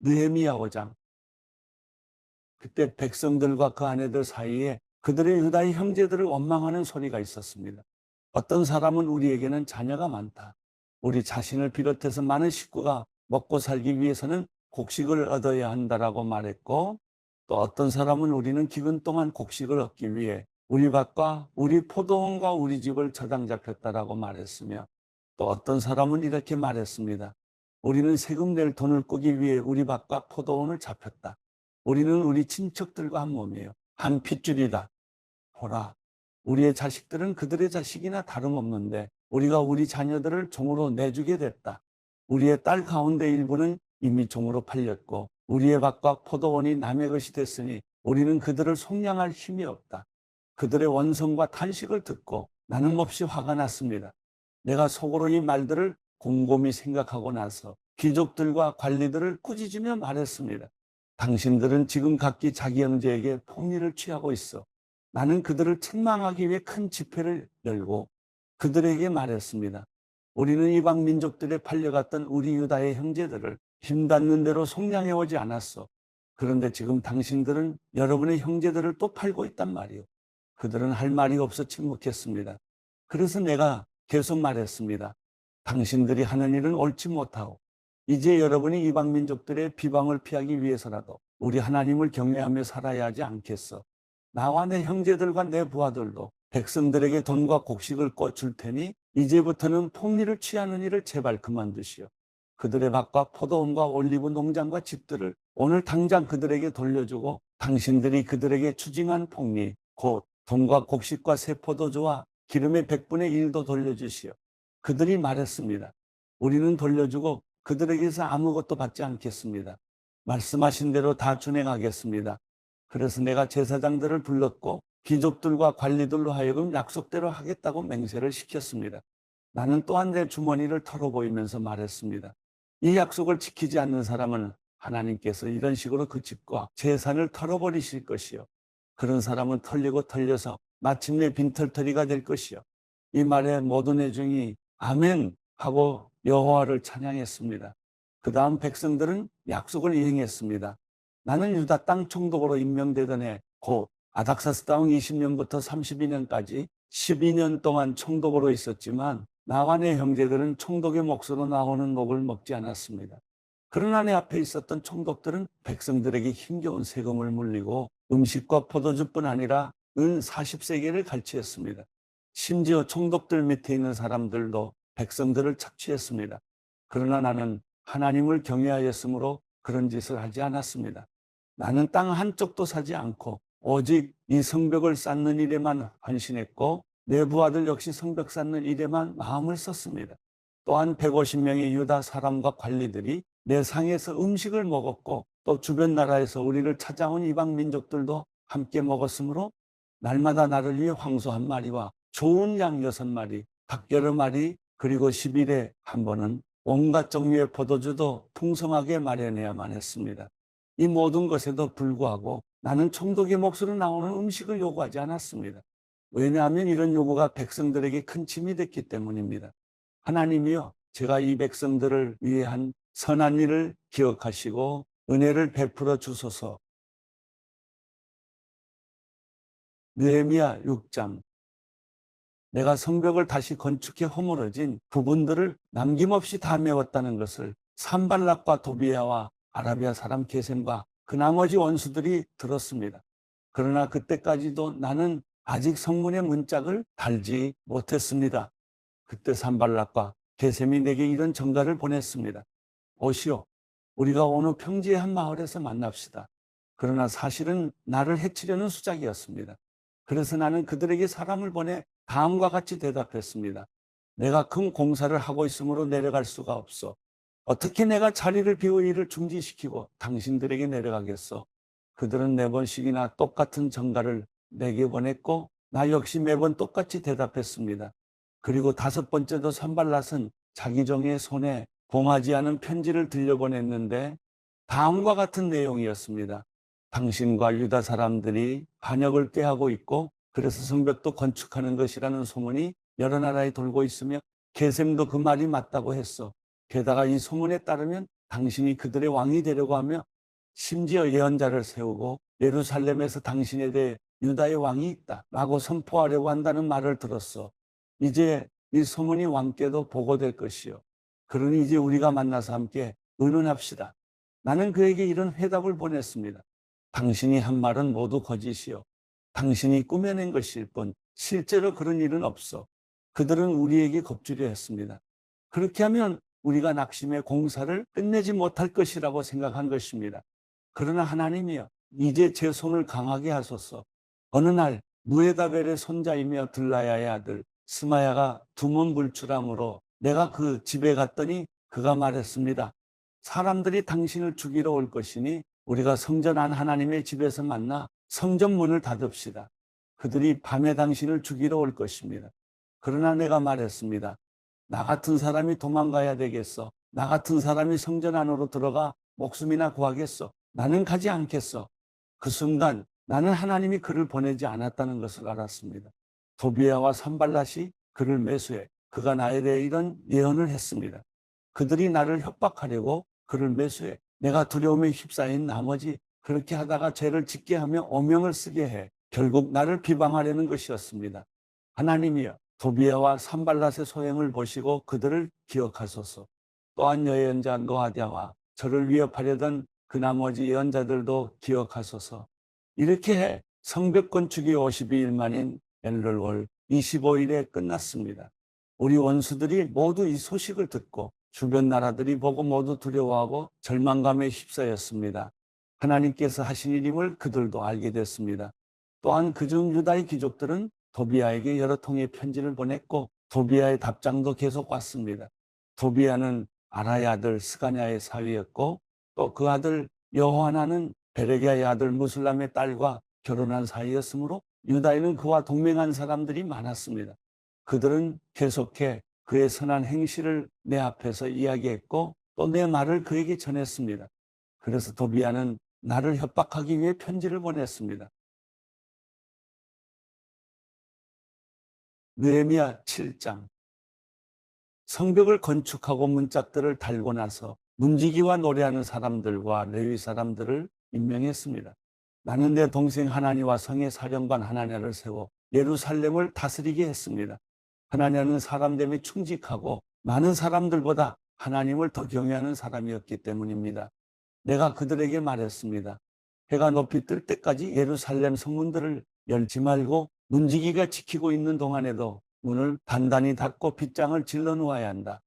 느헤미야 5장. 그때 백성들과 그 아내들 사이에 그들의 유다의 형제들을 원망하는 소리가 있었습니다. 어떤 사람은 우리에게는 자녀가 많다. 우리 자신을 비롯해서 많은 식구가 먹고 살기 위해서는 곡식을 얻어야 한다라고 말했고, 또 어떤 사람은 우리는 기근 동안 곡식을 얻기 위해 우리 밭과 우리 포도원과 우리 집을 저당 잡혔다라고 말했으며, 또 어떤 사람은 이렇게 말했습니다. 우리는 세금 낼 돈을 꾸기 위해 우리 밭과 포도원을 잡혔다. 우리는 우리 친척들과 한 몸이에요. 한 핏줄이다. 보라, 우리의 자식들은 그들의 자식이나 다름없는데 우리가 우리 자녀들을 종으로 내주게 됐다. 우리의 딸 가운데 일부는 이미 종으로 팔렸고 우리의 밭과 포도원이 남의 것이 됐으니 우리는 그들을 속량할 힘이 없다. 그들의 원성과 탄식을 듣고 나는 몹시 화가 났습니다. 내가 속으로 이 말들을 곰곰이 생각하고 나서 귀족들과 관리들을 꾸짖으며 말했습니다. 당신들은 지금 각기 자기 형제에게 폭리를 취하고 있어. 나는 그들을 책망하기 위해 큰 집회를 열고 그들에게 말했습니다. 우리는 이방 민족들에 팔려갔던 우리 유다의 형제들을 힘닿는 대로 속량해 오지 않았어. 그런데 지금 당신들은 여러분의 형제들을 또 팔고 있단 말이요. 그들은 할 말이 없어 침묵했습니다. 그래서 내가 계속 말했습니다. 당신들이 하는 일은 옳지 못하고 이제 여러분이 이방 민족들의 비방을 피하기 위해서라도 우리 하나님을 경외하며 살아야 하지 않겠어. 나와 내 형제들과 내 부하들도 백성들에게 돈과 곡식을 꿔줄 테니 이제부터는 폭리를 취하는 일을 제발 그만두시오. 그들의 밭과 포도원과 올리브 농장과 집들을 오늘 당장 그들에게 돌려주고 당신들이 그들에게 추징한 폭리, 곧 돈과 곡식과 새 포도주와 기름의 100분의 1도 돌려주시오. 그들이 말했습니다. 우리는 돌려주고 그들에게서 아무것도 받지 않겠습니다. 말씀하신 대로 다 준행하겠습니다. 그래서 내가 제사장들을 불렀고 귀족들과 관리들로 하여금 약속대로 하겠다고 맹세를 시켰습니다. 나는 또한 내 주머니를 털어보이면서 말했습니다. 이 약속을 지키지 않는 사람은 하나님께서 이런 식으로 그 집과 재산을 털어버리실 것이요. 그런 사람은 털리고 털려서 마침내 빈털터리가 될 것이요. 이 말에 모든 회중이 아멘 하고 여호와를 찬양했습니다. 그 다음 백성들은 약속을 이행했습니다. 나는 유다 땅 총독으로 임명되던 해 곧 아닥사스 다운 20년부터 32년까지 12년 동안 총독으로 있었지만 나와 내 형제들은 총독의 몫으로 나오는 녹을 먹지 않았습니다. 그러나 내 앞에 있었던 총독들은 백성들에게 힘겨운 세금을 물리고 음식과 포도주뿐 아니라 은 40세겔을 갈취했습니다. 심지어 총독들 밑에 있는 사람들도 백성들을 착취했습니다. 그러나 나는 하나님을 경외하였으므로 그런 짓을 하지 않았습니다. 나는 땅 한쪽도 사지 않고 오직 이 성벽을 쌓는 일에만 헌신했고 내 부하들 역시 성벽 쌓는 일에만 마음을 썼습니다. 또한 150명의 유다 사람과 관리들이 내 상에서 음식을 먹었고 또 주변 나라에서 우리를 찾아온 이방 민족들도 함께 먹었으므로 날마다 나를 위해 황소 한 마리와 좋은 양 6마리, 닭 여러 마리, 그리고 10일에 한 번은 온갖 종류의 포도주도 풍성하게 마련해야만 했습니다. 이 모든 것에도 불구하고 나는 총독의 몫으로 나오는 음식을 요구하지 않았습니다. 왜냐하면 이런 요구가 백성들에게 큰 짐이 됐기 때문입니다. 하나님이여, 제가 이 백성들을 위해 한 선한 일을 기억하시고 은혜를 베풀어 주소서. 느헤미야 6장. 내가 성벽을 다시 건축해 허물어진 부분들을 남김없이 다 메웠다는 것을 산발락과 도비아와 아라비아 사람 게셈과 그 나머지 원수들이 들었습니다. 그러나 그때까지도 나는 아직 성문의 문짝을 달지 못했습니다. 그때 산발락과 게셈이 내게 이런 전가를 보냈습니다. 오시오, 우리가 어느 평지의 한 마을에서 만납시다. 그러나 사실은 나를 해치려는 수작이었습니다. 그래서 나는 그들에게 사람을 보내 다음과 같이 대답했습니다. 내가 큰 공사를 하고 있으므로 내려갈 수가 없어. 어떻게 내가 자리를 비워 일을 중지시키고 당신들에게 내려가겠어? 그들은 4번씩이나 똑같은 전가를 내게 보냈고 나 역시 매번 똑같이 대답했습니다. 그리고 5번째도 산발랏은 자기 종의 손에 봉하지 않은 편지를 들려보냈는데 다음과 같은 내용이었습니다. 당신과 유다 사람들이 반역을 꾀하고 있고 그래서 성벽도 건축하는 것이라는 소문이 여러 나라에 돌고 있으며 게셈도 그 말이 맞다고 했어. 게다가 이 소문에 따르면 당신이 그들의 왕이 되려고 하며 심지어 예언자를 세우고 예루살렘에서 당신에 대해 유다의 왕이 있다 라고 선포하려고 한다는 말을 들었어. 이제 이 소문이 왕께도 보고될 것이요. 그러니 이제 우리가 만나서 함께 의논합시다. 나는 그에게 이런 회답을 보냈습니다. 당신이 한 말은 모두 거짓이요. 당신이 꾸며낸 것일 뿐 실제로 그런 일은 없어. 그들은 우리에게 겁주려 했습니다. 그렇게 하면 우리가 낙심의 공사를 끝내지 못할 것이라고 생각한 것입니다. 그러나 하나님이여, 이제 제 손을 강하게 하소서. 어느 날 무에다벨의 손자이며 들라야의 아들 스마야가 두문 불출함으로 내가 그 집에 갔더니 그가 말했습니다. 사람들이 당신을 죽이러 올 것이니 우리가 성전 안 하나님의 집에서 만나 성전 문을 닫읍시다. 그들이 밤에 당신을 죽이러 올 것입니다. 그러나 내가 말했습니다. 나 같은 사람이 도망가야 되겠어. 나 같은 사람이 성전 안으로 들어가 목숨이나 구하겠어. 나는 가지 않겠어. 그 순간 나는 하나님이 그를 보내지 않았다는 것을 알았습니다. 도비야와 산발랏이 그를 매수해 그가 나에 대해 이런 예언을 했습니다. 그들이 나를 협박하려고 그를 매수해 내가 두려움에 휩싸인 나머지 그렇게 하다가 죄를 짓게 하며 오명을 쓰게 해 결국 나를 비방하려는 것이었습니다. 하나님이여, 도비야와 산발랏의 소행을 보시고 그들을 기억하소서. 또한 예언자 노아디아와 저를 위협하려던 그 나머지 예언자들도 기억하소서. 이렇게 해 성벽 건축이 52일 만인 엘룰월 25일에 끝났습니다. 우리 원수들이 모두 이 소식을 듣고 주변 나라들이 보고 모두 두려워하고 절망감에 휩싸였습니다. 하나님께서 하신 일임을 그들도 알게 됐습니다. 또한 그중 유다의 귀족들은 도비야에게 여러 통의 편지를 보냈고 도비야의 답장도 계속 왔습니다. 도비야는 아라의 아들 스가냐의 사위였고 또 그 아들 여호하나는 베레기야의 아들 무슬람의 딸과 결혼한 사이였으므로 유다에는 그와 동맹한 사람들이 많았습니다. 그들은 계속해 그의 선한 행실을 내 앞에서 이야기했고 또 내 말을 그에게 전했습니다. 그래서 도비야는 나를 협박하기 위해 편지를 보냈습니다. 느헤미야 7장. 성벽을 건축하고 문짝들을 달고 나서 문지기와 노래하는 사람들과 레위 사람들을 임명했습니다. 나는 내 동생 하나니와 성의 사령관 하나냐를 세워 예루살렘을 다스리게 했습니다. 하나냐는 사람됨이 충직하고 많은 사람들보다 하나님을 더 경외하는 사람이었기 때문입니다. 내가 그들에게 말했습니다. 해가 높이 뜰 때까지 예루살렘 성문들을 열지 말고 문지기가 지키고 있는 동안에도 문을 단단히 닫고 빗장을 질러 놓아야 한다.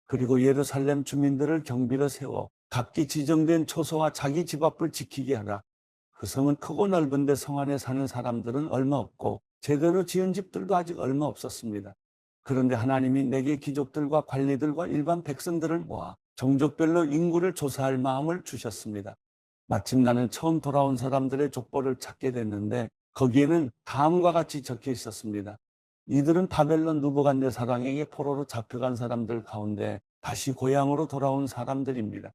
그리고 예루살렘 주민들을 경비로 세워 각기 지정된 초소와 자기 집 앞을 지키게 하라. 그 성은 크고 넓은데 성 안에 사는 사람들은 얼마 없고 제대로 지은 집들도 아직 얼마 없었습니다. 그런데 하나님이 내게 귀족들과 관리들과 일반 백성들을 모아 종족별로 인구를 조사할 마음을 주셨습니다. 마침 나는 처음 돌아온 사람들의 족보를 찾게 됐는데 거기에는 다음과 같이 적혀 있었습니다. 이들은 바벨론 느부갓네살 왕에게 포로로 잡혀간 사람들 가운데 다시 고향으로 돌아온 사람들입니다.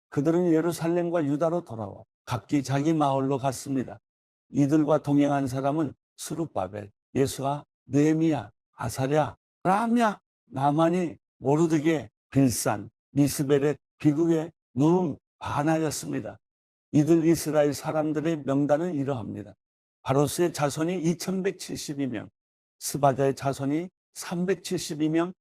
그들은 예루살렘과 유다로 돌아와 각기 자기 마을로 갔습니다. 이들과 동행한 사람은 스룹바벨, 예수아, 느헤미야, 아사랴, 라함야, 나만이, 모르드게, 빌산, 미스베렛, 비그웨, 누움, 바나였습니다. 이들 이스라엘 사람들의 명단은 이러합니다. 바로스의 자손이 2172명, 스바자의 자손이 372명,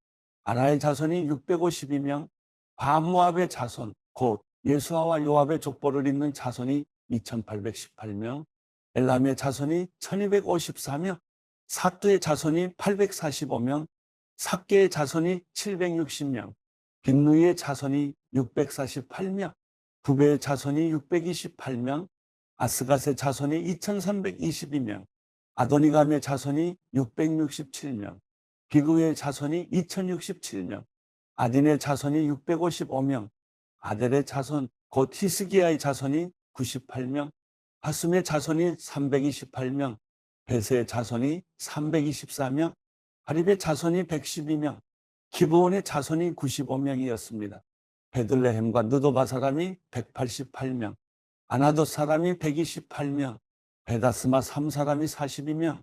아라의 자손이 652명, 바모압의 자손, 곧 예수아와 요압의 족보를 잇는 자손이 2818명, 엘람의 자손이 1254명, 사뚜의 자손이 845명, 삭개의 자손이 760명, 빅누이의 자손이 648명, 부베의 자손이 628명, 아스갓의 자손이 2322명, 아도니감의 자손이 667명, 비그의 자손이 2067명, 아딘의 자손이 655명, 아델의 자손 곧 히스기야의 자손이 98명, 하숨의 자손이 328명, 베세의 자손이 324명, 하립의 자손이 112명, 기브온의 자손이 95명이었습니다. 베들레헴과 느도바 사람이 188명, 아나돗 사람이 128명, 베다스마 3사람이 42명,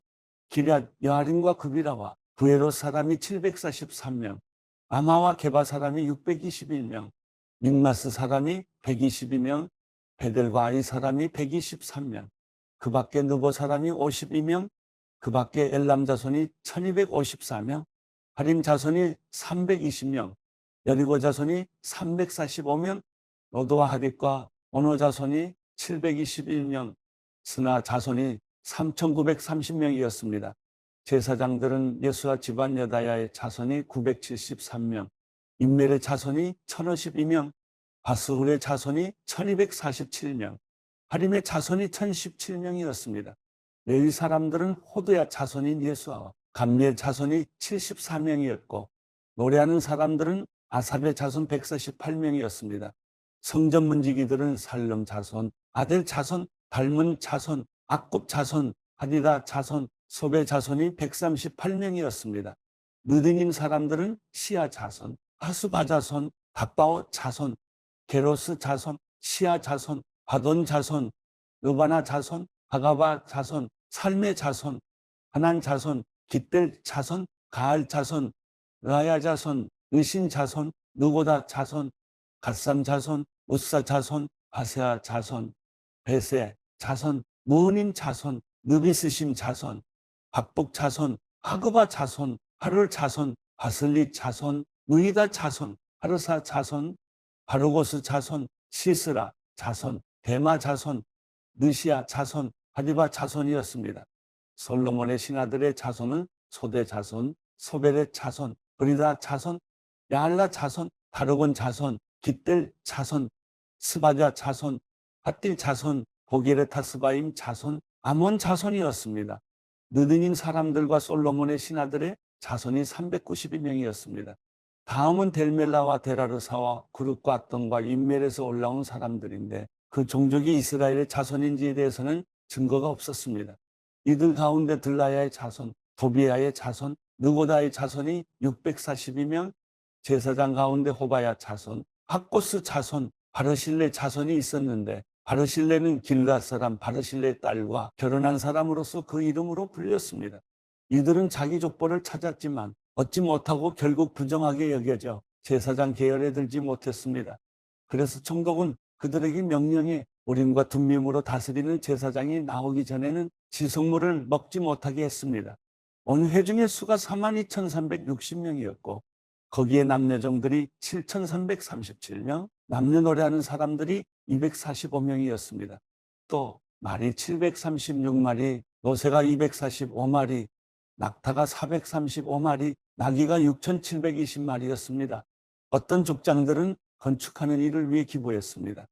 기럇 여아림과 그비라와 부에롯 사람이 743명, 아마와 게바 사람이 621명, 믹마스 사람이 122명, 베델과 아이 사람이 123명, 그 밖에 느보 사람이 52명, 그 밖에 엘람 자손이 1254명, 하림 자손이 320명, 여리고 자손이 345명, 로드와 하릿과 오노 자손이 721명, 스나 자손이 3930명이었습니다. 제사장들은 예수와 집안 여다야의 자손이 973명, 임멜의 자손이 1052명, 바스훌의 자손이 1247명, 하림의 자손이 1017명이었습니다. 레위 사람들은 호두야 자손인 예수와 감미의 자손이 74명이었고 노래하는 사람들은 아삽의 자손 148명이었습니다. 성전 문지기들은 살름 자손, 아델 자손, 달문 자손, 악굽 자손, 하디다 자손, 소베 자손이 138명이었습니다. 느디님 사람들은 시아 자손, 하수바 자손, 박바오 자손, 게로스 자손, 시아 자손, 바돈 자손, 르바나 자손, 바가바 자손, 살메 자손, 하난 자손, 깃델 자손, 가알 자손, 라야 자손, 의신 자손, 느고다 자손, 갓삼 자손, 우사 자손, 바세아 자손, 베세 자손, 무은인 자손, 느비스심 자손, 박복 자손, 하그바 자손, 하룰 자손, 바슬리 자손, 무이다 자손, 하르사 자손, 바르고스 자손, 시스라 자손, 데마 자손, 느시아 자손, 하디바 자손이었습니다. 솔로몬의 신하들의 자손은 소대 자손, 소벨의 자손, 브리다 자손, 야알라 자손, 다르곤 자손, 깃델 자손, 스바자 자손, 핫딜 자손, 보게르타스바임 자손, 아몬 자손이었습니다. 느드님 사람들과 솔로몬의 신하들의 자손이 392명이었습니다. 다음은 델멜라와 데라르사와 구룹과 악동과 임멜에서 올라온 사람들인데 그 종족이 이스라엘의 자손인지에 대해서는 증거가 없었습니다. 이들 가운데 들라야의 자손, 도비야의 자손, 느고다의 자손이 642명, 제사장 가운데 호바야 자손, 학고스 자손, 바르실레 자손이 있었는데 바르실레는 길앗 사람 바르실레의 딸과 결혼한 사람으로서 그 이름으로 불렸습니다. 이들은 자기 족보를 찾았지만 얻지 못하고 결국 부정하게 여겨져 제사장 계열에 들지 못했습니다. 그래서 총독은 그들에게 명령해 우림과 둠밈으로 다스리는 제사장이 나오기 전에는 지속물을 먹지 못하게 했습니다. 온 회중의 수가 42,360명이었고 거기에 남녀종들이 7,337명, 남녀 노래하는 사람들이 245명이었습니다. 또 말이 736마리, 노새가 245마리, 낙타가 435마리, 나귀가 6,720마리였습니다. 어떤 족장들은 건축하는 일을 위해 기부했습니다.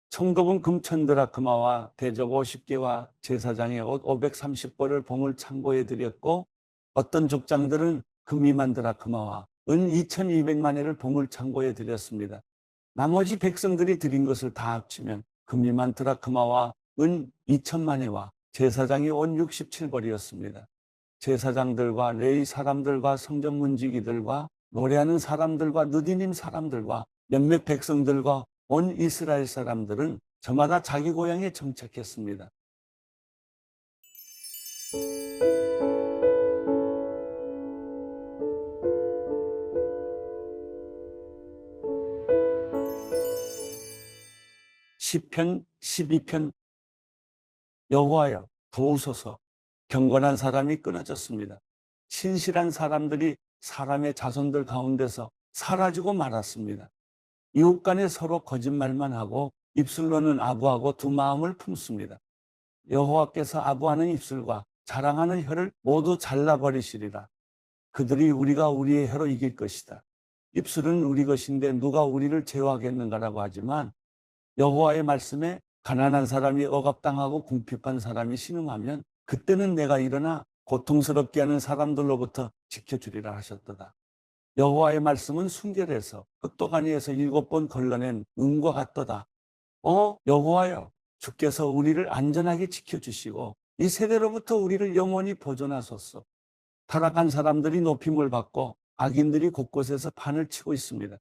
총독은 금천드라크마와 대접 50개와 제사장의 옷 530벌을 봉을 창고에 드렸고 어떤 족장들은 금 2만 드라크마와 은 2,200만회를 봉을 창고에 드렸습니다. 나머지 백성들이 드린 것을 다 합치면 금 2만 드라크마와 은 2,000만회와 제사장의 옷 67벌이었습니다. 제사장들과 레위 사람들과 성전 문지기들과 노래하는 사람들과 느디님 사람들과 몇몇 백성들과 온 이스라엘 사람들은 저마다 자기 고향에 정착했습니다. 시편 12편 여호와여 도우소서. 경건한 사람이 끊어졌습니다. 신실한 사람들이 사람의 자손들 가운데서 사라지고 말았습니다. 이웃 간에 서로 거짓말만 하고 입술로는 아부하고 두 마음을 품습니다. 여호와께서 아부하는 입술과 자랑하는 혀를 모두 잘라버리시리라. 그들이 우리가 우리의 혀로 이길 것이다. 입술은 우리 것인데 누가 우리를 제어하겠는가라고 하지만 여호와의 말씀에 가난한 사람이 억압당하고 궁핍한 사람이 신음하면 그때는 내가 일어나 고통스럽게 하는 사람들로부터 지켜주리라 하셨도다. 여호와의 말씀은 순결해서 흑도가니에서 7번 걸러낸 은과 같도다. 여호와여, 주께서 우리를 안전하게 지켜주시고 이 세대로부터 우리를 영원히 보존하소서. 타락한 사람들이 높임을 받고 악인들이 곳곳에서 판을 치고 있습니다.